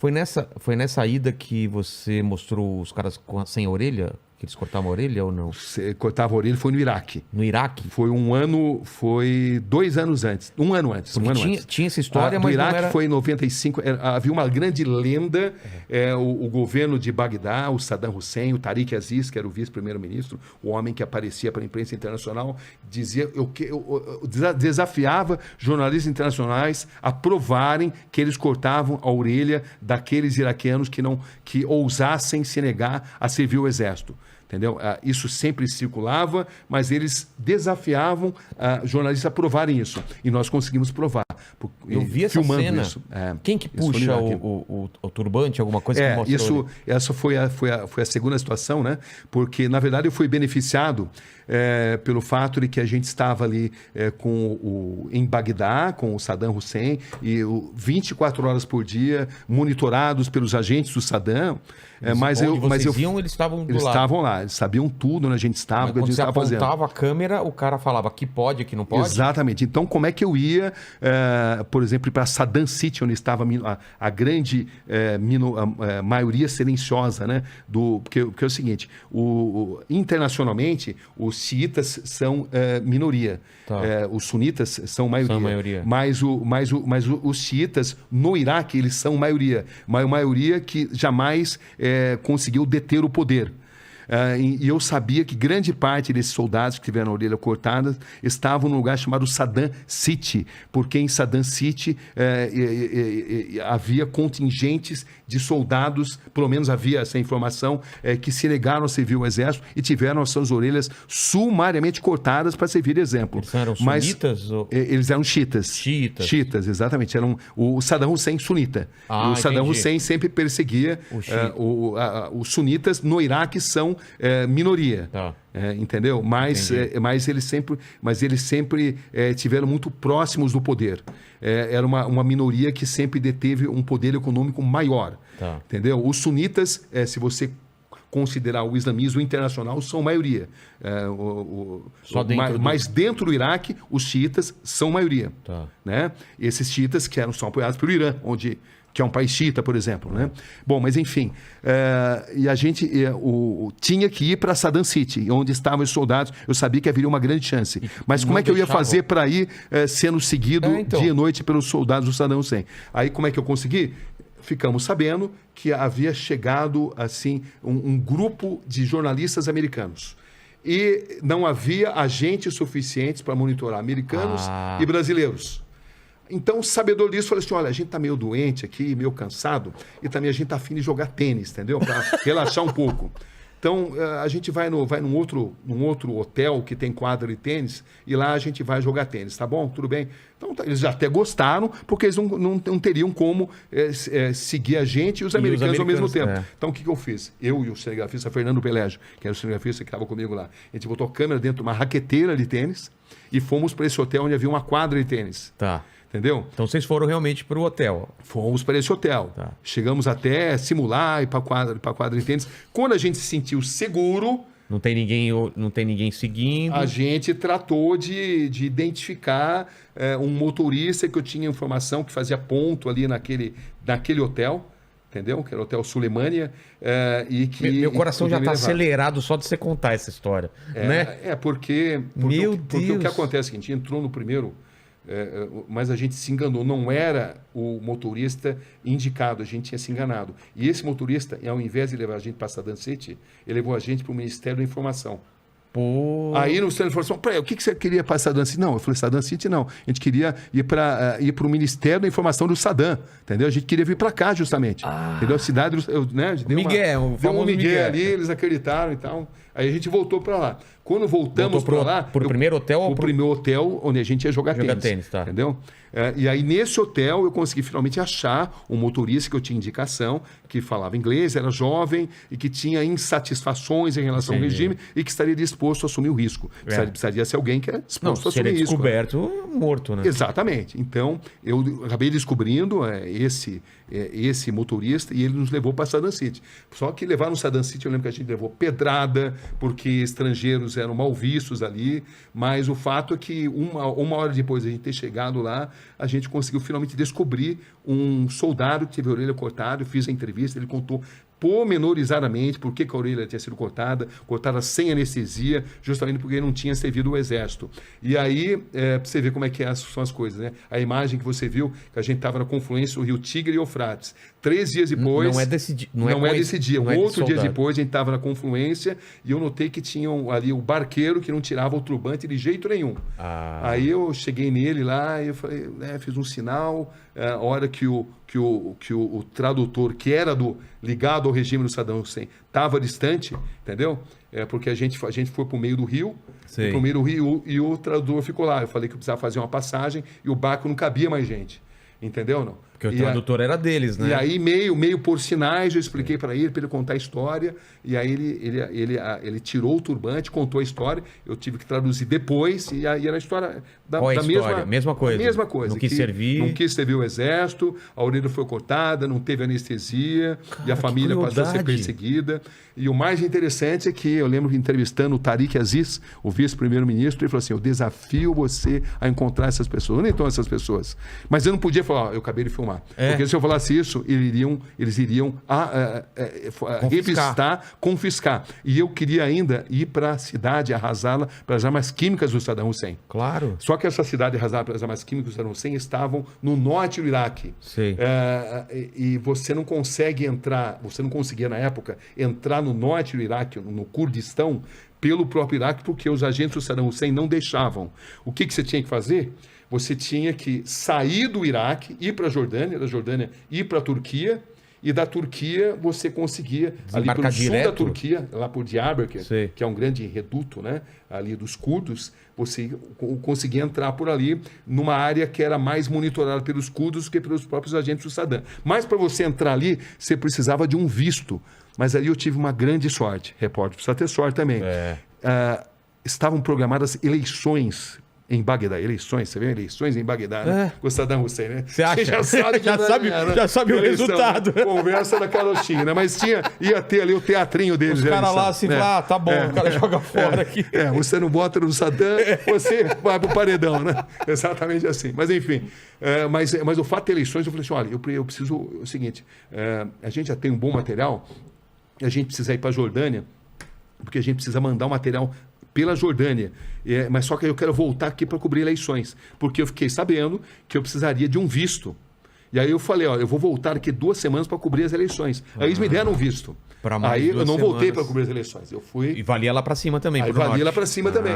Foi nessa ida que você mostrou os caras sem a orelha? Que eles cortavam a orelha ou não? Você cortava a orelha, foi no Iraque. No Iraque? Foi 2 anos antes. Um ano antes. Tinha essa história, mas no Iraque não era... foi em 95. Havia uma grande lenda. O governo de Bagdá, o Saddam Hussein, o Tariq Aziz, que era o vice-primeiro-ministro, o homem que aparecia para a imprensa internacional, dizia, desafiava jornalistas internacionais a provarem que eles cortavam a orelha daqueles iraquianos que ousassem se negar a servir o exército. Entendeu? Isso sempre circulava, mas eles desafiavam jornalistas a provarem isso. E nós conseguimos provar. Eu vi essa cena. Isso. Quem que puxa o turbante, alguma coisa que mostra? Essa foi a segunda situação, né? Porque, na verdade, eu fui beneficiado pelo fato de que a gente estava ali em Bagdá, com o Saddam Hussein, e 24 horas por dia, monitorados pelos agentes do Saddam. Eles estavam do lado. Eles estavam lá, eles sabiam tudo onde a gente estava, o que a gente estava fazendo. Quando você apontava a câmera, o cara falava aqui pode, aqui não pode? Exatamente. Então, como é que eu ia, por exemplo, para Saddam City, onde estava a grande maioria silenciosa, né? Porque é o seguinte, internacionalmente, os xiitas são minoria. Tá. Os sunitas são maioria. São maioria. Mas os xiitas, no Iraque, eles são maioria. Uma maioria que jamais conseguiu deter o poder. E eu sabia que grande parte desses soldados que tiveram a orelha cortada estavam num lugar chamado Saddam City, porque em Saddam City havia contingentes de soldados, pelo menos havia essa informação, que se negaram a servir o exército e tiveram as suas orelhas sumariamente cortadas para servir de exemplo. Eles eram sunitas? Eles eram xiitas. Xiitas, exatamente. O Saddam Hussein sunita. O Saddam Hussein sempre perseguia os sunitas. No Iraque são minoria. Tá. Entendeu? Mas eles sempre tiveram muito próximos do poder. Era uma minoria que sempre deteve um poder econômico maior. Tá. Entendeu? Os sunitas, se você considerar o islamismo internacional, são maioria. Mas dentro do Iraque, os xiitas são maioria. Tá. Né? Esses xiitas são apoiados pelo Irã, que é um país xiita, por exemplo. Né? Bom, mas enfim, e a gente tinha que ir para Saddam City, onde estavam os soldados. Eu sabia que haveria uma grande chance. Mas como é que eu ia fazer para ir sendo seguido dia e noite pelos soldados do Saddam Hussein? Aí como é que eu consegui? Ficamos sabendo que havia chegado assim um grupo de jornalistas americanos. E não havia agentes suficientes para monitorar americanos e brasileiros. Então, o sabedor disso falou assim, olha, a gente está meio doente aqui, meio cansado, e também a gente está afim de jogar tênis, entendeu? Para relaxar um pouco. Então, a gente vai num outro hotel que tem quadra de tênis, e lá a gente vai jogar tênis, tá bom? Tudo bem? Então, eles já até gostaram, porque eles não teriam como seguir a gente e os americanos ao mesmo tempo. Então, o que eu fiz? Eu e o cinegrafista Fernando Pelégio, que era o cinegrafista que estava comigo lá, a gente botou a câmera dentro de uma raqueteira de tênis e fomos para esse hotel onde havia uma quadra de tênis. Tá. Entendeu? Então vocês foram realmente para o hotel. Fomos para esse hotel. Tá. Chegamos até simular e para a quadra de tênis. Quando a gente se sentiu seguro... Não tem ninguém seguindo. A gente tratou de identificar um motorista que eu tinha informação que fazia ponto ali naquele hotel. Entendeu? Que era o Hotel Sulemânia. Meu coração já está acelerado só de você contar essa história. Né? Porque o que acontece é que a gente entrou no primeiro... mas a gente se enganou, não era o motorista indicado, a gente tinha se enganado. E esse motorista, ao invés de levar a gente para Saddam City, ele levou a gente para o Ministério da Informação. Pô. Aí no Ministério da Informação, o que você queria para Saddam City? Não, eu falei, Saddam City não. A gente queria ir para o Ministério da Informação do Saddam, entendeu? A gente queria vir para cá justamente. Entendeu? A cidade, né? Miguel, o famoso Miguel ali, eles acreditaram e tal. Aí a gente voltou para lá. Quando voltamos para lá... Pro primeiro hotel? O primeiro hotel onde a gente ia jogar tênis. Tá. Entendeu? E aí nesse hotel eu consegui finalmente achar um motorista que eu tinha indicação, que falava inglês, era jovem e que tinha insatisfações em relação ao regime e que estaria disposto a assumir o risco. Precisaria ser alguém que era disposto a assumir o risco. Descoberto, morto, né? Exatamente. Então eu acabei descobrindo esse motorista e ele nos levou para Saddam City. Só que levar no Saddam City, eu lembro que a gente levou pedrada, porque estrangeiros eram mal vistos ali, mas o fato é que uma hora depois de a gente ter chegado lá, a gente conseguiu finalmente descobrir um soldado que teve a orelha cortada. Eu fiz a entrevista, ele contou pormenorizadamente por que a orelha tinha sido cortada sem anestesia, justamente porque ele não tinha servido o exército. E aí, pra você ver como é que são as coisas, né? A imagem que você viu, que a gente estava na confluência do Rio Tigre e Eufrates. 3 dias depois... Não é desse dia. Não é desse dia. Não é Outro dia soldado. depois, a gente estava na confluência e eu notei que tinha ali o barqueiro que não tirava o turbante de jeito nenhum. Aí eu cheguei nele lá e eu falei, fiz um sinal. A hora que o tradutor, que era ligado ao regime do Saddam Hussein, estava distante, entendeu? Porque a gente foi para o meio do rio, e o tradutor ficou lá. Eu falei que eu precisava fazer uma passagem e o barco não cabia mais gente. Entendeu, não? Porque o tradutor era deles, né? E aí, meio por sinais, eu expliquei para ele contar a história. E aí ele tirou o turbante, contou a história. Eu tive que traduzir depois. E aí era a história Qual é a história? Mesma coisa. Mesma coisa. Não quis servir. Não quis servir o exército, a orelha foi cortada, não teve anestesia. E a família passou a ser perseguida. E o mais interessante é que eu lembro entrevistando o Tariq Aziz, o vice-primeiro-ministro, ele falou assim, eu desafio você a encontrar essas pessoas. Eu nem estou essas pessoas. Mas eu não podia falar, eu acabei de filmar. Porque se eu falasse isso, eles iriam revistar, confiscar. E eu queria ainda ir para a cidade, arrasá-la pelas armas químicas do Saddam Hussein. Claro. Só que essa cidade arrasada pelas armas químicas do Saddam Hussein estavam no norte do Iraque. Sei. E você não consegue entrar, você não conseguia na época entrar no norte do Iraque, no Kurdistão, pelo próprio Iraque, porque os agentes do Saddam Hussein não deixavam. O que você tinha que fazer? Você tinha que sair do Iraque, ir para a Jordânia, da Jordânia ir para a Turquia, e da Turquia você conseguia, ali pelo sul da Turquia, lá por Diyarbakir, que é um grande reduto, né, ali dos curdos, você conseguia entrar por ali numa área que era mais monitorada pelos curdos do que pelos próprios agentes do Saddam. Mas para você entrar ali, você precisava de um visto. Mas ali eu tive uma grande sorte, repórter, precisa ter sorte também. Estavam programadas eleições em Bagdá, eleições em Bagdá, né? Com Saddam Hussein, né? Você acha? Já sabe o resultado. Conversa da carochinha, né? Mas ia ter ali o teatrinho deles. Os caras lá assim, tá bom, o cara joga fora aqui. Você não bota no Saddam, você vai pro paredão, né? Exatamente assim. Mas enfim, mas o fato de eleições, eu falei assim, olha, eu preciso, o seguinte, a gente já tem um bom material, a gente precisa ir para a Jordânia, porque a gente precisa mandar o material pela Jordânia, mas só que eu quero voltar aqui para cobrir eleições, porque eu fiquei sabendo que eu precisaria de um visto. E aí eu falei, eu vou voltar aqui 2 semanas para cobrir as eleições. Aí eles me deram um visto. Aí eu não voltei para cobrir as eleições. Eu fui. E valia lá para cima também. Aí valia lá para cima também.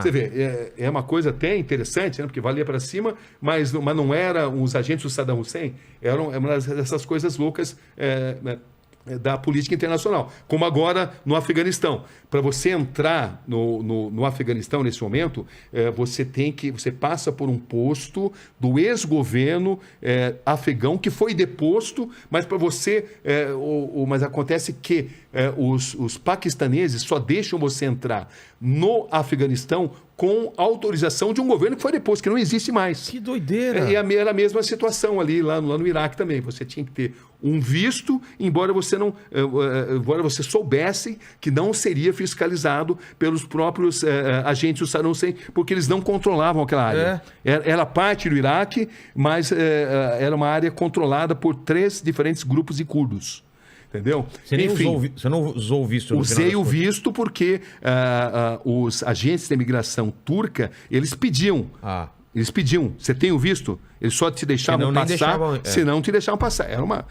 Você vê, é uma coisa até interessante, né? Porque valia para cima, mas não era os agentes do Saddam Hussein, eram uma dessas coisas loucas. Da política internacional, como agora no Afeganistão. Para você entrar no Afeganistão nesse momento, você passa por um posto do ex-governo afegão que foi deposto, mas para você, mas acontece que os paquistaneses só deixam você entrar no Afeganistão com autorização de um governo que foi deposto, que não existe mais. Que doideira! Era a mesma situação lá no Iraque também. Você tinha que ter um visto, embora você soubesse que não seria fiscalizado pelos próprios agentes do Saddam Hussein, porque eles não controlavam aquela área. Era parte do Iraque, mas era uma área controlada por 3 diferentes grupos de curdos. Entendeu? Você não usou o visto? Usei o visto porque os agentes de imigração turca, eles pediam. Eles pediam, você tem o visto? Eles só te deixavam passar, senão te deixavam passar. Era uma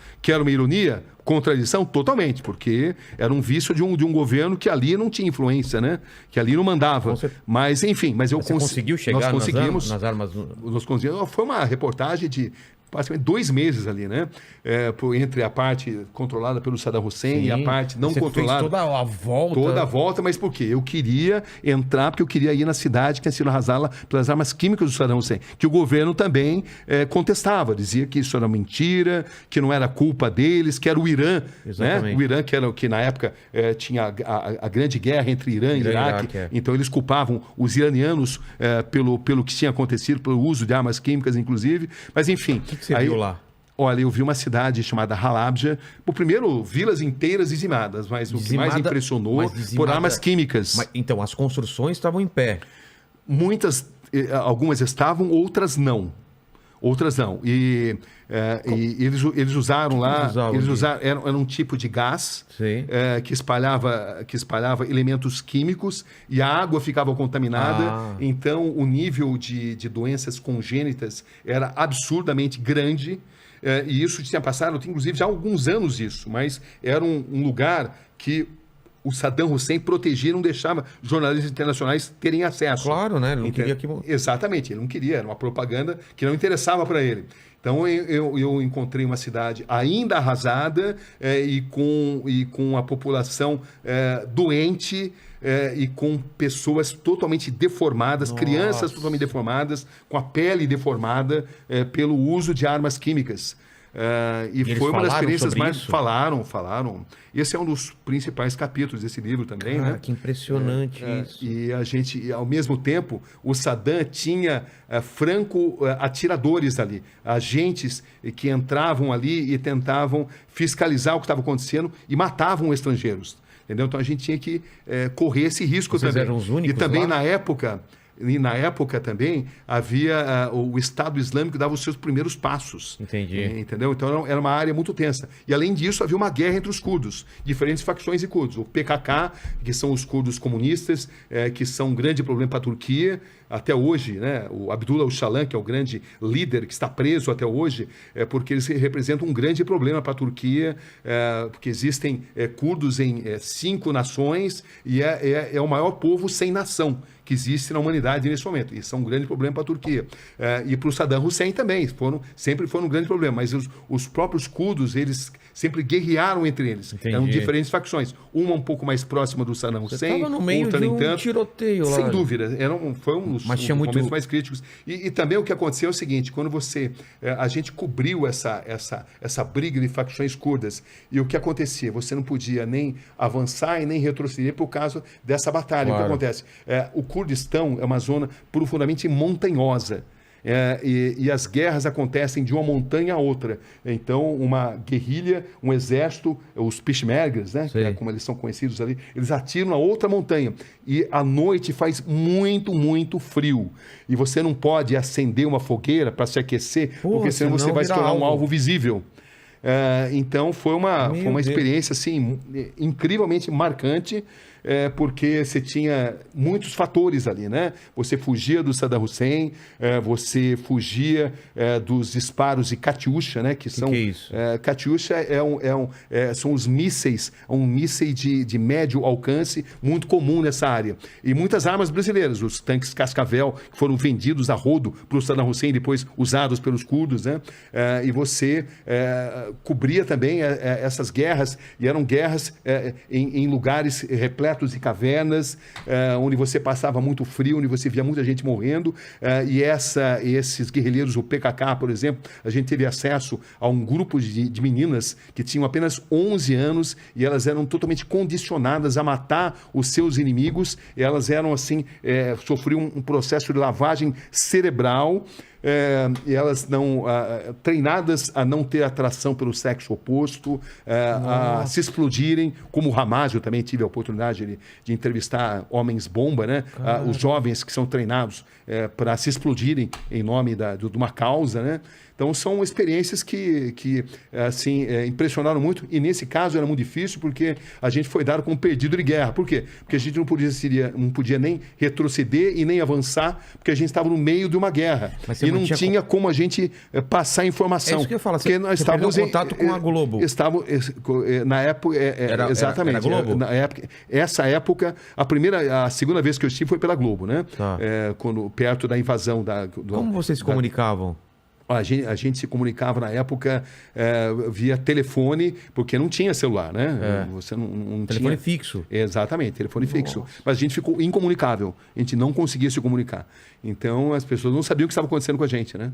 ironia, contradição totalmente, porque era um visto de um governo que ali não tinha influência, né? Que ali não mandava. Mas, enfim, você conseguiu chegar nós conseguimos, nas armas? Nós conseguimos. Foi uma reportagem de praticamente 2 meses ali, né? Entre a parte controlada pelo Saddam Hussein e a parte não controlada. Fez toda a volta. Toda a volta, mas por quê? Eu queria entrar porque eu queria ir na cidade que tinha sido arrasada pelas armas químicas do Saddam Hussein, que o governo também contestava, dizia que isso era mentira, que não era culpa deles, que era o Irã, né? O Irã que na época tinha a grande guerra entre Irã e Iraque, então eles culpavam os iranianos pelo que tinha acontecido, pelo uso de armas químicas, inclusive, mas enfim. O que você viu lá? Olha, eu vi uma cidade chamada Halabja, primeiro, vilas inteiras dizimadas, mas o que mais impressionou por armas químicas. Então, as construções estavam em pé. Algumas estavam, outras não. E eles usaram lá, era um tipo de gás que espalhava elementos químicos e a água ficava contaminada. Então, o nível de doenças congênitas era absurdamente grande. E isso tinha passado, inclusive, já há alguns anos isso, mas era um lugar que o Saddam Hussein protegia e não deixava jornalistas internacionais terem acesso. Claro, né? Ele não queria que... Exatamente, ele não queria, era uma propaganda que não interessava para ele. Então eu encontrei uma cidade ainda arrasada e com a população doente e com pessoas totalmente deformadas, crianças totalmente deformadas, com a pele deformada pelo uso de armas químicas. E foi uma das experiências mais... Falaram. Esse é um dos principais capítulos desse livro também, né? Que impressionante isso. E ao mesmo tempo, o Saddam tinha franco-atiradores ali, agentes que entravam ali e tentavam fiscalizar o que estava acontecendo e matavam estrangeiros. Entendeu? Então a gente tinha que correr esse risco. Vocês também. Eram os únicos e também lá? Na época também havia o Estado Islâmico dava os seus primeiros passos. Entendi. Entendeu? Então era uma área muito tensa. E além disso havia uma guerra entre os curdos, diferentes facções de curdos. O PKK, que são os curdos comunistas, que são um grande problema para a Turquia. Até hoje, né? O Abdullah Öcalan, que é o grande líder que está preso até hoje, porque eles representam um grande problema para a Turquia, porque existem curdos em 5 nações e é o maior povo sem nação que existe na humanidade nesse momento. Isso é um grande problema para a Turquia. E para o Saddam Hussein também, sempre foram um grande problema. Mas os próprios curdos, eles sempre guerrearam entre eles. Entendi. Eram diferentes facções. Uma um pouco mais próxima do Saddam Hussein, no meio outra de nem tanto. Tiroteio lá. Sem dúvida. Foi um dos momentos mais críticos. E também o que aconteceu é o seguinte, quando a gente cobriu essa briga de facções curdas, e o que acontecia? Você não podia nem avançar e nem retroceder por causa dessa batalha. Claro. O que acontece? O Kurdistão é uma zona profundamente montanhosa. E as guerras acontecem de uma montanha a outra. Então, uma guerrilha, um exército, os Peshmergas, né, que é como eles são conhecidos ali, eles atiram na outra montanha. E à noite faz muito, muito frio. E você não pode acender uma fogueira para se aquecer, porque senão você vai se tornar um alvo visível. Então, foi uma experiência assim, incrivelmente marcante, porque você tinha muitos fatores ali, né? Você fugia do Saddam Hussein, você fugia dos disparos de Katyusha, né? Que é isso? Katyusha são os mísseis, um míssil de médio alcance, muito comum nessa área. E muitas armas brasileiras, os tanques Cascavel, que foram vendidos a rodo para o Saddam Hussein, depois usados pelos curdos, né? E você cobria também essas guerras, e eram guerras em lugares repletos de cavernas, onde você passava muito frio, onde você via muita gente morrendo, e esses guerrilheiros, o PKK, por exemplo, a gente teve acesso a um grupo de meninas que tinham apenas 11 anos e elas eram totalmente condicionadas a matar os seus inimigos, e elas eram assim, sofriam um processo de lavagem cerebral, e elas não treinadas a não ter atração pelo sexo oposto, a se explodirem, como o Hamas. Eu também tive a oportunidade de entrevistar homens-bomba, né? Os jovens que são treinados para se explodirem em nome de uma causa, né? Então, são experiências que impressionaram muito. E, nesse caso, era muito difícil porque a gente foi dado como perdido de guerra. Por quê? Porque a gente não podia nem retroceder e nem avançar, porque a gente estava no meio de uma guerra. E não tinha como a gente passar informação. É isso que eu falo. Porque nós estávamos em contato com a Globo. Na época, exatamente. Era Globo? Essa época, a segunda vez que eu estive foi pela Globo, né? Tá. Perto da invasão Como vocês se comunicavam? A gente se comunicava na época via telefone, porque não tinha celular, né? Você não telefone tinha... fixo. Exatamente, telefone fixo. Mas a gente ficou incomunicável. A gente não conseguia se comunicar. Então, as pessoas não sabiam o que estava acontecendo com a gente, né?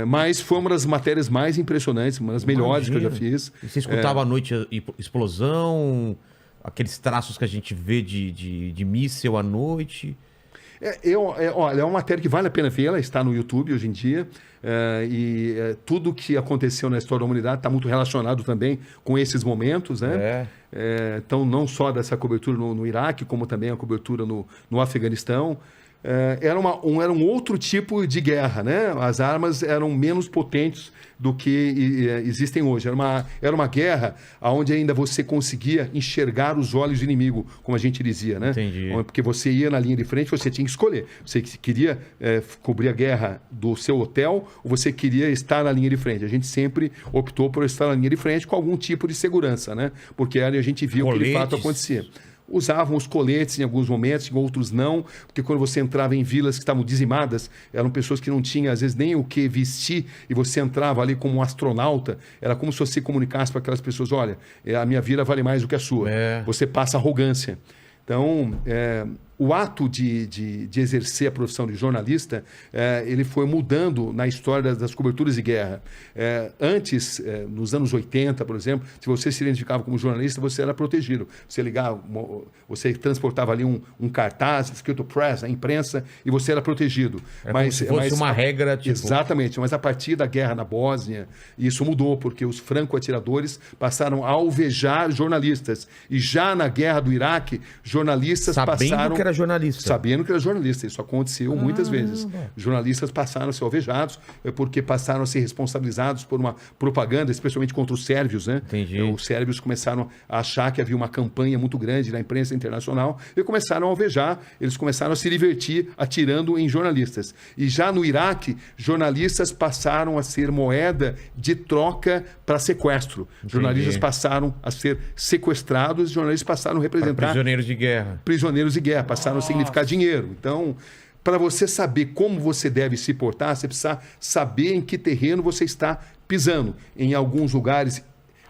Mas foi uma das matérias mais impressionantes, uma das melhores que eu já fiz. E você escutava à noite explosão, aqueles traços que a gente vê de míssil à noite... Olha, é uma matéria que vale a pena ver, ela está no YouTube hoje em dia. Tudo que aconteceu na história da humanidade está muito relacionado também com esses momentos, né? Então, não só dessa cobertura no Iraque, como também a cobertura no Afeganistão. Era um outro tipo de guerra, né? As armas eram menos potentes do que existem hoje. Era uma guerra onde ainda você conseguia enxergar os olhos do inimigo, como a gente dizia, né? Entendi. Porque você ia na linha de frente, você tinha que escolher. Você queria cobrir a guerra do seu hotel ou você queria estar na linha de frente. A gente sempre optou por estar na linha de frente com algum tipo de segurança, né? Porque ali a gente viu o que de fato acontecia. Usavam os coletes em alguns momentos, em outros não, porque quando você entrava em vilas que estavam dizimadas, eram pessoas que não tinham, às vezes, nem o que vestir, e você entrava ali como um astronauta, era como se você comunicasse para aquelas pessoas, olha, a minha vida vale mais do que a sua. Você passa arrogância. Então, o ato de exercer a profissão de jornalista, ele foi mudando na história das coberturas de guerra. Antes, nos anos 80, por exemplo, se você se identificava como jornalista, você era protegido. Você ligava, você transportava ali um cartaz escrito press, a imprensa, e você era protegido. Como se fosse uma regra, tipo... Exatamente, mas a partir da guerra na Bósnia, isso mudou, porque os franco-atiradores passaram a alvejar jornalistas. E já na guerra do Iraque, jornalistas passaram... que era jornalista. Sabendo que era jornalista. Isso aconteceu muitas vezes. Jornalistas passaram a ser alvejados porque passaram a ser responsabilizados por uma propaganda, especialmente contra os sérvios, né? Entendi. Os sérvios começaram a achar que havia uma campanha muito grande na imprensa internacional e começaram a alvejar. Eles começaram a se divertir atirando em jornalistas. E já no Iraque, jornalistas passaram a ser moeda de troca para sequestro. Entendi. Jornalistas passaram a ser sequestrados, jornalistas passaram a representar... Prisioneiros de guerra. Prisioneiros de guerra, passaram a significar dinheiro. Então, para você saber como você deve se portar, você precisa saber em que terreno você está pisando. Em alguns lugares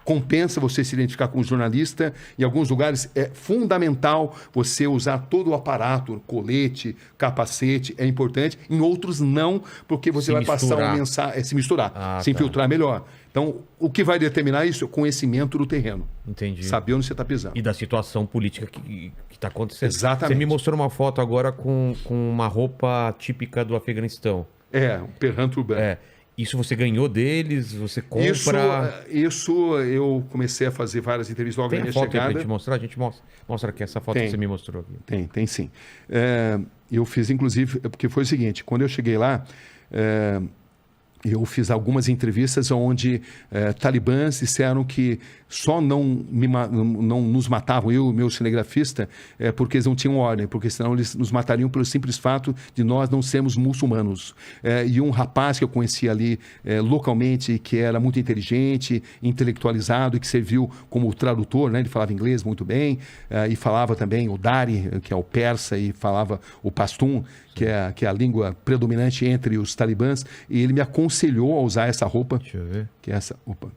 compensa você se identificar como jornalista, em alguns lugares é fundamental você usar todo o aparato, colete, capacete, é importante, em outros não, porque você vai passar uma mensagem, se misturar, se infiltrar melhor. Então, o que vai determinar isso é o conhecimento do terreno. Entendi. Saber onde você está pisando. E da situação política que está acontecendo. Exatamente. Você me mostrou uma foto agora com uma roupa típica do Afeganistão. O Perhan Turban. Isso você ganhou deles? Você compra? Isso eu comecei a fazer várias entrevistas logo na minha chegada. Tem foto pra gente mostrar? A gente mostra aqui essa foto que você me mostrou aqui. Tem sim. Eu fiz, inclusive, porque foi o seguinte, quando eu cheguei lá... eu fiz algumas entrevistas onde talibãs disseram que só não nos matavam, eu e o meu cinegrafista, porque eles não tinham ordem, porque senão eles nos matariam pelo simples fato de nós não sermos muçulmanos. E um rapaz que eu conheci ali localmente, que era muito inteligente, intelectualizado e que serviu como tradutor, né? Ele falava inglês muito bem, e falava também o Dari, que é o persa, e falava o pashtun, que é a língua predominante entre os talibãs, e ele me aconselhou a usar essa roupa. Deixa eu ver. Que é essa... Opa,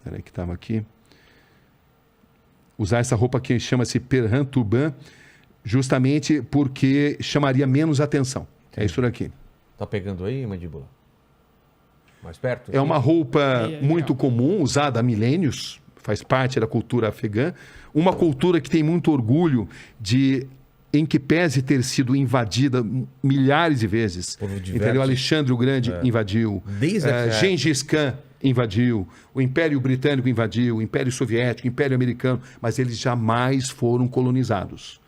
peraí que estava aqui. Usar essa roupa que chama-se Perhan Turban, justamente porque chamaria menos atenção. Sim. É isso daqui. Tá pegando aí, mandíbula? Mais perto? É uma roupa muito comum, usada há milênios, faz parte da cultura afegã. Uma cultura que tem muito orgulho em que pese ter sido invadida milhares de vezes. Então, Alexandre o Grande invadiu. Gengis Khan invadiu. O Império Britânico invadiu. O Império Soviético, o Império Americano. Mas eles jamais foram colonizados.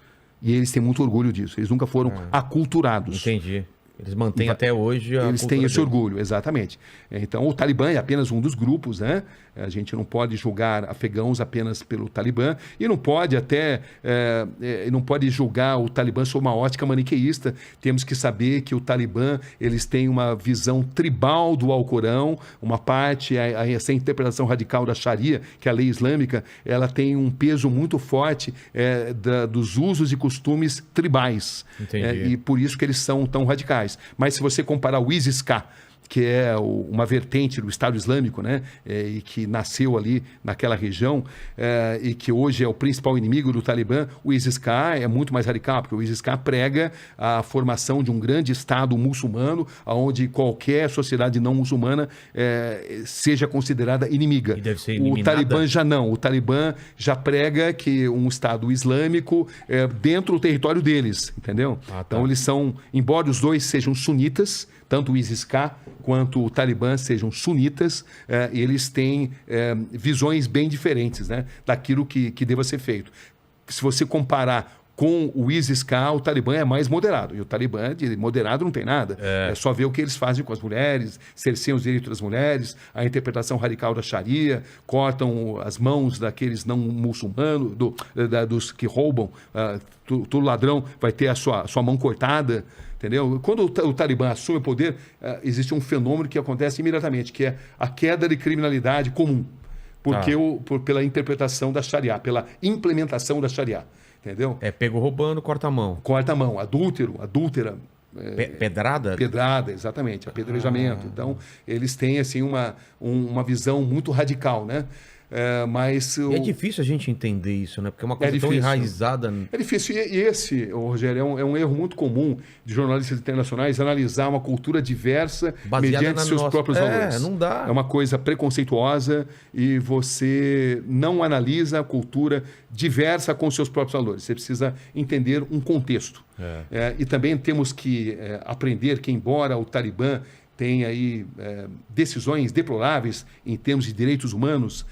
E eles têm muito orgulho disso. Eles nunca foram aculturados. Entendi. Eles mantêm até hoje a Eles têm esse orgulho, exatamente. Então, o Talibã é apenas um dos grupos, né? A gente não pode julgar afegãos apenas pelo Talibã e não pode não pode julgar o Talibã sob uma ótica maniqueísta. Temos que saber que o Talibã, eles têm uma visão tribal do Alcorão, uma parte, essa interpretação radical da Sharia, que é a lei islâmica, ela tem um peso muito forte dos usos e costumes tribais. E por isso que eles são tão radicais. Mas se você comparar o ISIS-K, que é uma vertente do Estado Islâmico, né? E que nasceu ali naquela região, e que hoje é o principal inimigo do Talibã, o ISIS-K é muito mais radical, porque o ISIS-K prega a formação de um grande Estado muçulmano, onde qualquer sociedade não muçulmana seja considerada inimiga. E deve ser O eliminada. Talibã já não. O Talibã já prega que um Estado islâmico é dentro do território deles, entendeu? Ah, tá. Então eles são, embora os dois sejam sunitas, tanto o ISIS-K quanto o Talibã sejam sunitas, eles têm visões bem diferentes, né, daquilo que deva ser feito. Se você comparar com o ISIS-K, o Talibã é mais moderado. E o Talibã, de moderado, não tem nada. É só ver o que eles fazem com as mulheres, cerceiam os direitos das mulheres, a interpretação radical da Sharia, cortam as mãos daqueles não muçulmanos, dos que roubam. Todo ladrão vai ter a sua mão cortada. Entendeu? Quando o Talibã assume o poder, existe um fenômeno que acontece imediatamente, que é a queda de criminalidade comum. Porque pela interpretação da Sharia, pela implementação da Sharia. Entendeu? Pego roubando, corta a mão. Corta a mão. Adúltera. Pedrada? Pedrada, exatamente. Apedrejamento. Então, eles têm assim, uma visão muito radical, né? Mas E é difícil a gente entender isso, né? Porque é uma coisa tão difícil. enraizada. É difícil. E esse, Rogério, é um erro muito comum de jornalistas internacionais analisar uma cultura diversa Baseada mediante seus próprios valores. Não dá. É uma coisa preconceituosa e você não analisa a cultura diversa com seus próprios valores. Você precisa entender um contexto. E também temos que aprender que, embora o Talibã tem aí decisões deploráveis em termos de direitos humanos,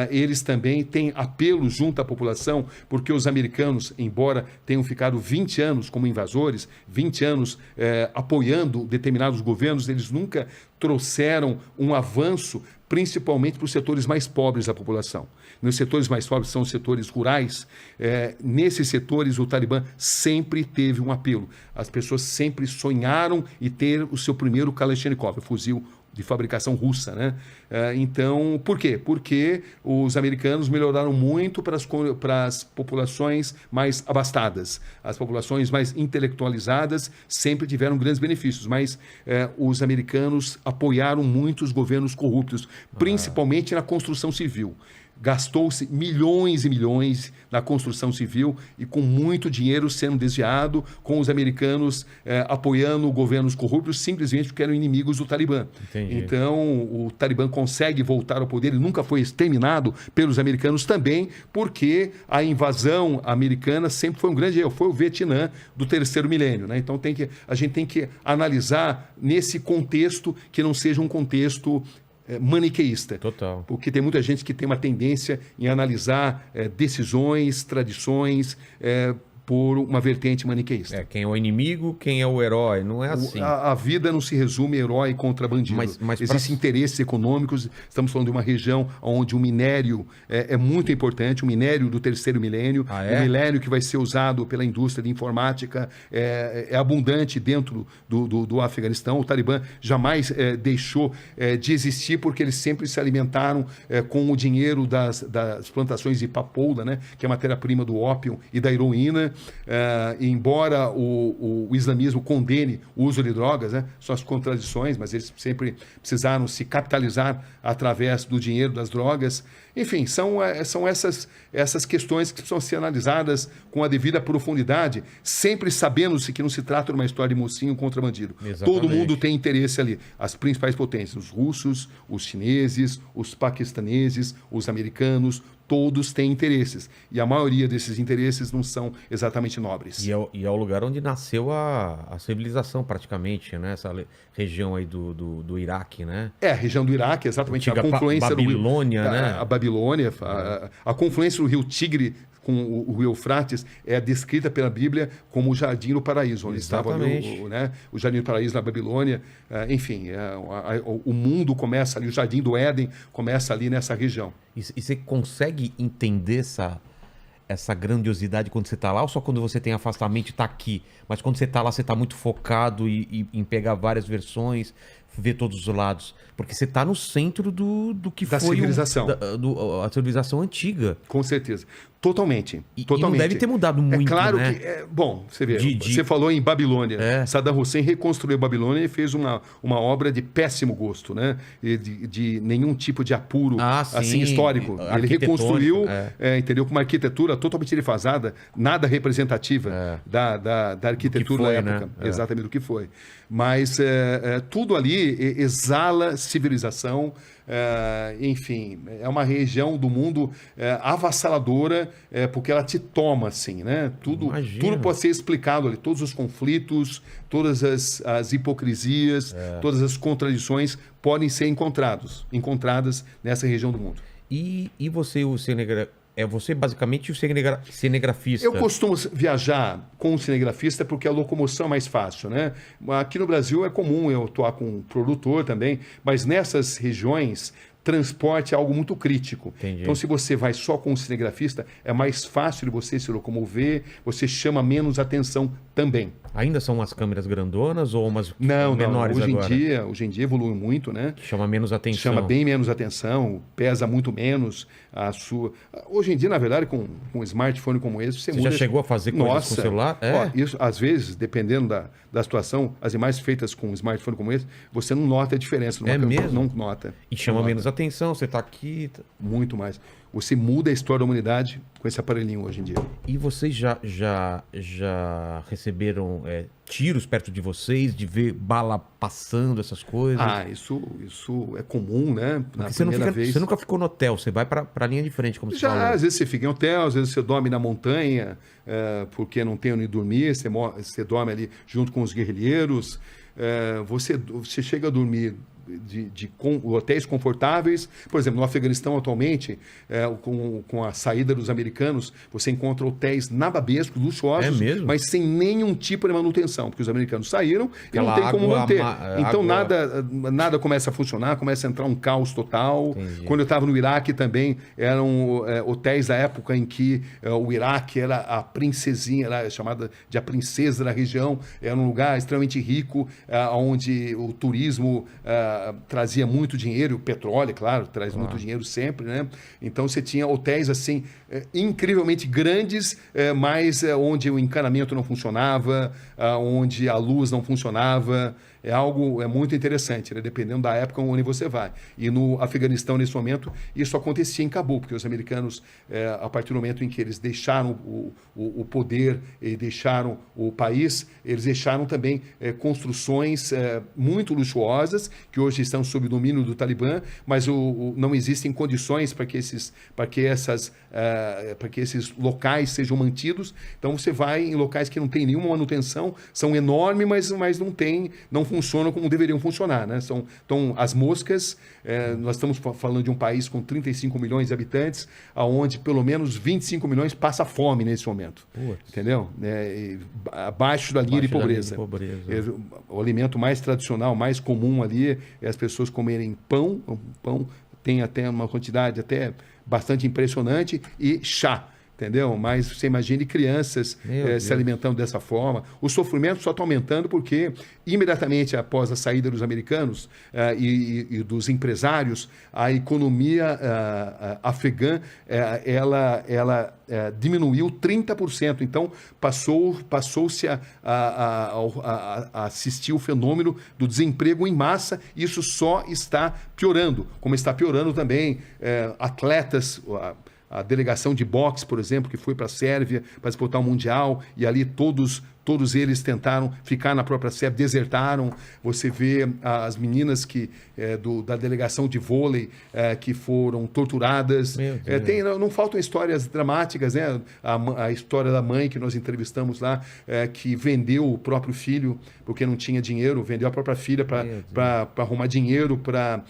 eles também têm apelo junto à população, porque os americanos, embora tenham ficado 20 anos como invasores, 20 anos apoiando determinados governos, eles nunca trouxeram um avanço, principalmente para os setores mais pobres da população. Nos setores mais pobres são os setores rurais. Nesses setores, o Talibã sempre teve um apelo. As pessoas sempre sonharam em ter o seu primeiro Kalashnikov, o fuzil de fabricação russa, né? Então, por quê? Porque os americanos melhoraram muito para as populações mais abastadas. As populações mais intelectualizadas sempre tiveram grandes benefícios, mas os americanos apoiaram muito os governos corruptos, principalmente na construção civil. Gastou-se milhões e milhões na construção civil e com muito dinheiro sendo desviado, com os americanos apoiando governos corruptos simplesmente porque eram inimigos do Talibã. Entendi. Então, o Talibã consegue voltar ao poder, ele nunca foi exterminado pelos americanos também, porque a invasão americana sempre foi um grande erro, foi o Vietnã do terceiro milênio, né? Então, a gente tem que analisar nesse contexto que não seja um contexto maniqueísta. Total. Porque tem muita gente que tem uma tendência em analisar decisões, tradições, por uma vertente maniqueísta. Quem é o inimigo, quem é o herói, não é assim. A vida não se resume herói contra bandido. Mas Existem interesses econômicos, estamos falando de uma região onde o minério é muito importante, o minério do terceiro milênio, o minério que vai ser usado pela indústria de informática é abundante dentro do Afeganistão. O Talibã jamais deixou de existir porque eles sempre se alimentaram com o dinheiro das plantações de papoula, né, que é a matéria-prima do ópio e da heroína. Embora o islamismo condene o uso de drogas, né, suas contradições, mas eles sempre precisaram se capitalizar através do dinheiro das drogas. Enfim, são essas questões que precisam ser analisadas com a devida profundidade, sempre sabendo-se que não se trata de uma história de mocinho contra bandido. Exatamente. Todo mundo tem interesse ali. As principais potências, os russos, os chineses, os paquistaneses, os americanos, todos têm interesses. E a maioria desses interesses não são exatamente nobres. E é o lugar onde nasceu a civilização, praticamente, né? Essa região aí do Iraque, né? A região do Iraque, exatamente. A confluência Babilônia, né? A Babilônia, a confluência do rio Tigre com o rio Eufrates é descrita pela Bíblia como o Jardim do Paraíso, onde estava ali, o Jardim do Paraíso na Babilônia. Enfim, o mundo começa ali, o Jardim do Éden começa ali nessa região. E você consegue entender essa grandiosidade quando você está lá, ou só quando você tem afastamento e está aqui? Mas quando você está lá, você está muito focado em pegar várias versões, ver todos os lados. Porque você tá no centro do que Da foi civilização. a civilização antiga. Com certeza. Totalmente. E Totalmente. não deve ter mudado muito, É claro né? que... bom, você vê. De- Você falou em Babilônia. É. Saddam Hussein reconstruiu Babilônia e fez uma obra de péssimo gosto, né? E de nenhum tipo de apuro assim, sim. histórico. Ele Arquitetônico, reconstruiu, é. entendeu? Com uma arquitetura totalmente defasada, nada representativa da arquitetura foi, da época. né? É. Exatamente do que foi. Mas tudo ali exala civilização. Enfim, é uma região do mundo avassaladora, porque ela te toma, assim, né? Tudo pode ser explicado ali, todos os conflitos, todas as hipocrisias, todas as contradições podem ser encontradas nessa região do mundo. E você, o você basicamente o cinegrafista. Eu costumo viajar com um cinegrafista porque a locomoção é mais fácil, né? Aqui no Brasil é comum eu atuar com um produtor também, mas nessas regiões transporte é algo muito crítico. Entendi. Então, se você vai só com um cinegrafista, é mais fácil de você se locomover, você chama menos atenção também. Ainda são umas câmeras grandonas ou umas Não, menores agora? Hoje em dia evoluiu muito, né? Chama menos atenção. Chama bem menos atenção, pesa muito menos a sua... Hoje em dia, na verdade, com um smartphone como esse, você muda... já chegou a fazer coisas com o celular? Ó, isso, às vezes, dependendo da situação, as imagens feitas com um smartphone como esse, você não nota a diferença. Mesmo? Não nota. E chama não menos nota. atenção, você tá aqui... Muito mais. Você muda a história da humanidade com esse aparelhinho hoje em dia. E vocês já receberam tiros perto de vocês, de ver bala passando, essas coisas? Isso é comum, né? Na Porque primeira vez. Você nunca ficou no hotel, você vai para a linha de frente, como você falou. Às vezes você fica em hotel, às vezes você dorme na montanha, porque não tem onde dormir, você dorme ali junto com os guerrilheiros. Você chega a dormir de hotéis confortáveis. Por exemplo, no Afeganistão atualmente, com a saída dos americanos, você encontra hotéis nababescos, luxuosos, mas sem nenhum tipo de manutenção, porque os americanos saíram e não tem como manter. Então nada começa a funcionar, começa a entrar um caos total. Entendi. Quando eu estava no Iraque também, eram hotéis da época em que o Iraque era a princesinha, era chamada de a princesa da região, era um lugar extremamente rico, onde o turismo trazia muito dinheiro, o petróleo, claro, traz muito dinheiro sempre, né? Então você tinha hotéis assim incrivelmente grandes, mas onde o encanamento não funcionava, onde a luz não funcionava. É algo muito interessante, né? Dependendo da época onde você vai. E no Afeganistão, nesse momento, isso acontecia em Cabul, porque os americanos, a partir do momento em que eles deixaram o poder e deixaram o país, eles deixaram também construções muito luxuosas, que hoje estão sob o domínio do Talibã, mas não existem condições para que esses locais sejam mantidos. Então você vai em locais que não tem nenhuma manutenção, são enormes, mas não funcionam como deveriam funcionar, né? Então, as moscas, nós estamos falando de um país com 35 milhões de habitantes, onde pelo menos 25 milhões passa fome nesse momento. Entendeu? Abaixo da linha de pobreza. O alimento mais tradicional, mais comum ali, é as pessoas comerem pão. O pão tem até uma quantidade até bastante impressionante, e chá. Entendeu? Mas você imagine crianças se alimentando dessa forma. O sofrimento só está aumentando porque, imediatamente após a saída dos americanos e dos empresários, a economia afegã ela diminuiu 30%. Então, passou-se a assistir o fenômeno do desemprego em massa. Isso só está piorando, como está piorando também atletas. A delegação de boxe, por exemplo, que foi para a Sérvia para disputar o Mundial, e ali todos eles tentaram ficar na própria Sérvia, desertaram. Você vê as meninas da delegação de vôlei que foram torturadas. Não faltam histórias dramáticas, né? A história da mãe que nós entrevistamos lá, que vendeu o próprio filho porque não tinha dinheiro, vendeu a própria filha para arrumar dinheiro para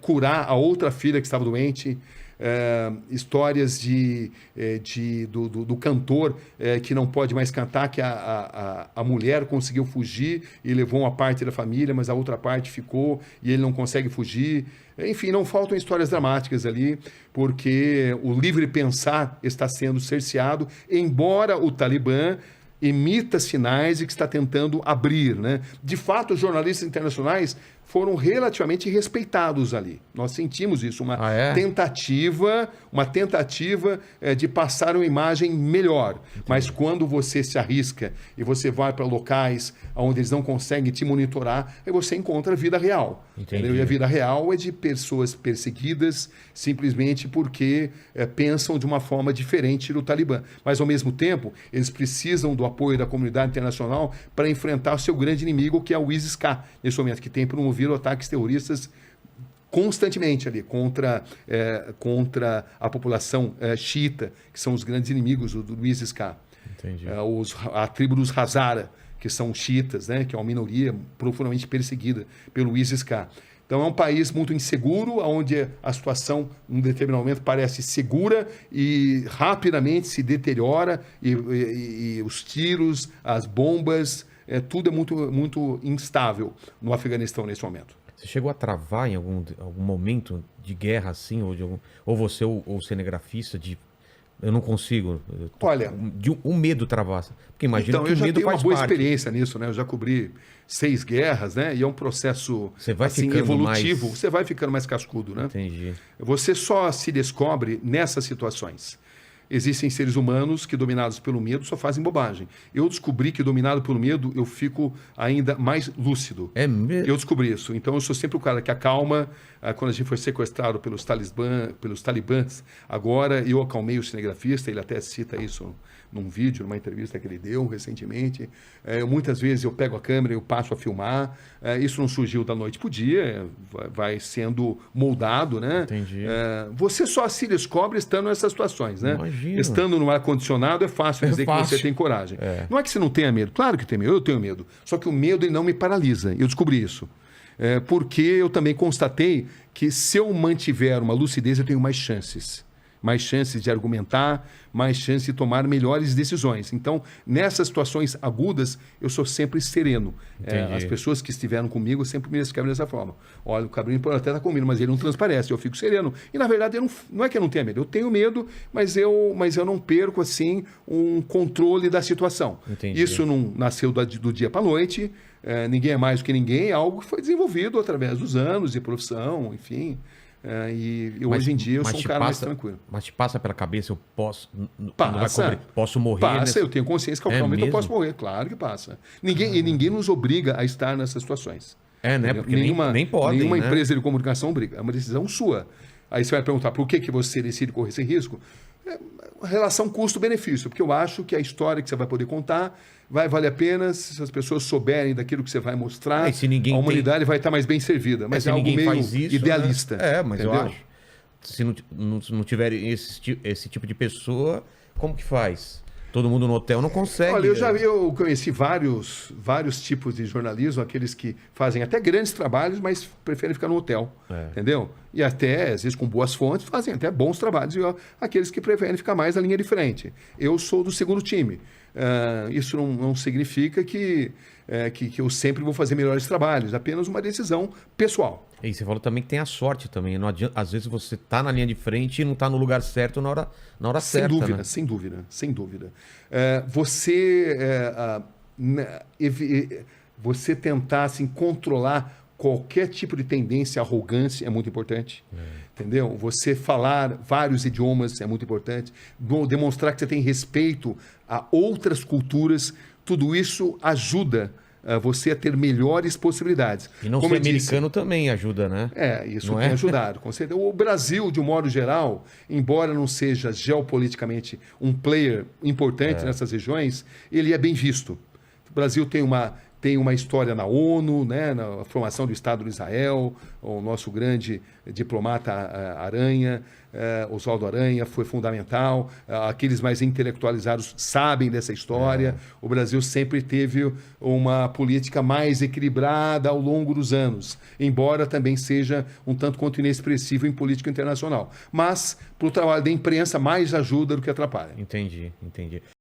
curar a outra filha que estava doente. Histórias do cantor que não pode mais cantar, que a mulher conseguiu fugir e levou uma parte da família, mas a outra parte ficou e ele não consegue fugir. Enfim, não faltam histórias dramáticas ali, porque o livre pensar está sendo cerceado, embora o Talibã emita sinais de que está tentando abrir, né? De fato, os jornalistas internacionais foram relativamente respeitados ali. Nós sentimos isso, uma Ah, é? tentativa de passar uma imagem melhor. Mas quando você se arrisca e você vai para locais onde eles não conseguem te monitorar, aí você encontra a vida real. Entendi. Entendeu? E a vida real é de pessoas perseguidas simplesmente porque pensam de uma forma diferente do Talibã. Mas, ao mesmo tempo, eles precisam do apoio da comunidade internacional para enfrentar o seu grande inimigo, que é o ISIS-K, nesse momento, que tem promovido ataques terroristas constantemente ali contra a população xiita, que são os grandes inimigos do ISIS-K. Entendi. A tribo dos Hazara, que são xiitas, né, que é uma minoria profundamente perseguida pelo ISIS-K. Então é um país muito inseguro, onde a situação, em um determinado momento, parece segura e rapidamente se deteriora, e os tiros, as bombas, tudo é muito instável no Afeganistão nesse momento. Você chegou a travar em algum momento de guerra assim, ou você, ou cinegrafista, eu não consigo. Olha, o medo travassa. Porque imagina então, que eu o já medo tenho uma faz boa parte. experiência nisso, né? Eu já cobri 6 guerras, né? E é um processo Você vai assim, ficando evolutivo. mais- Você vai ficando mais cascudo, né? Entendi. Você só se descobre nessas situações. Existem seres humanos que, dominados pelo medo, só fazem bobagem. Eu descobri que, dominado pelo medo, eu fico ainda mais lúcido. É mesmo? Eu descobri isso. Então, eu sou sempre o cara que acalma. Quando a gente foi sequestrado pelos talibãs, agora eu acalmei o cinegrafista, ele até cita isso num vídeo, numa entrevista que ele deu recentemente. Muitas vezes eu pego a câmera e eu passo a filmar. Isso não surgiu da noite para o dia, vai sendo moldado, né? Entendi. Você só se descobre estando nessas situações, né? Imagino. Estando no ar-condicionado é fácil dizer que fácil. você tem coragem. Não é que você não tenha medo, claro que tem medo, eu tenho medo. Só que o medo ele não me paralisa, eu descobri isso. Porque eu também constatei que se eu mantiver uma lucidez, eu tenho mais chances de argumentar, mais chances de tomar melhores decisões. Então, nessas situações agudas, eu sou sempre sereno. Entendi. As pessoas que estiveram comigo sempre me descrevem dessa forma. Olha, o Cabrini pode até estar comigo, mas ele não transparece, eu fico sereno. E, na verdade, não é que eu não tenha medo, eu tenho medo, mas eu não perco, assim, um controle da situação. Entendi. Isso não nasceu do dia para a noite, ninguém é mais do que ninguém, é algo que foi desenvolvido através dos anos de profissão, enfim. Hoje em dia eu sou um cara mais tranquilo. Mas te passa pela cabeça, eu posso. Passa. Posso morrer. Passa, eu tenho consciência que a qualquer momento eu mesmo? posso morrer. Claro que passa. Ninguém nos obriga a estar nessas situações. Né? Porque nem podem. Nenhuma né? empresa de comunicação obriga. É uma decisão sua. Aí você vai perguntar por que você decide correr esse risco? Relação custo-benefício, porque eu acho que a história que você vai poder contar vai valer a pena se as pessoas souberem daquilo que você vai mostrar. Se ninguém a humanidade vai estar mais bem servida. Mas se é algo ninguém meio faz isso, idealista. né? Mas entendeu? eu acho. Se não tiver esse tipo de pessoa, como que faz? Todo mundo no hotel não consegue. Olha, eu conheci vários tipos de jornalismo, aqueles que fazem até grandes trabalhos, mas preferem ficar no hotel, entendeu? E até, às vezes, com boas fontes, fazem até bons trabalhos. E aqueles que preferem ficar mais na linha de frente. Eu sou do segundo time. Isso não significa que eu sempre vou fazer melhores trabalhos, apenas uma decisão pessoal. E você falou também que tem a sorte também. Não adianta, às vezes você tá na linha de frente e não tá no lugar certo na hora certa. Sem dúvida. Você tentar assim, controlar qualquer tipo de tendência à arrogância é muito importante. Entendeu? Você falar vários idiomas é muito importante. Demonstrar que você tem respeito a outras culturas, tudo isso ajuda você a ter melhores possibilidades. E não Como ser eu disse, americano também ajuda, né? Isso Não tem é? ajudado, com certeza. O Brasil, de um modo geral, embora não seja geopoliticamente um player importante nessas regiões, ele é bem visto. O Brasil tem uma história na ONU, né, na formação do Estado de Israel, o nosso grande diplomata Aranha, Oswaldo Aranha, foi fundamental. Aqueles mais intelectualizados sabem dessa história. O Brasil sempre teve uma política mais equilibrada ao longo dos anos, embora também seja um tanto quanto inexpressivo em política internacional. Mas, para o trabalho da imprensa, mais ajuda do que atrapalha. Entendi.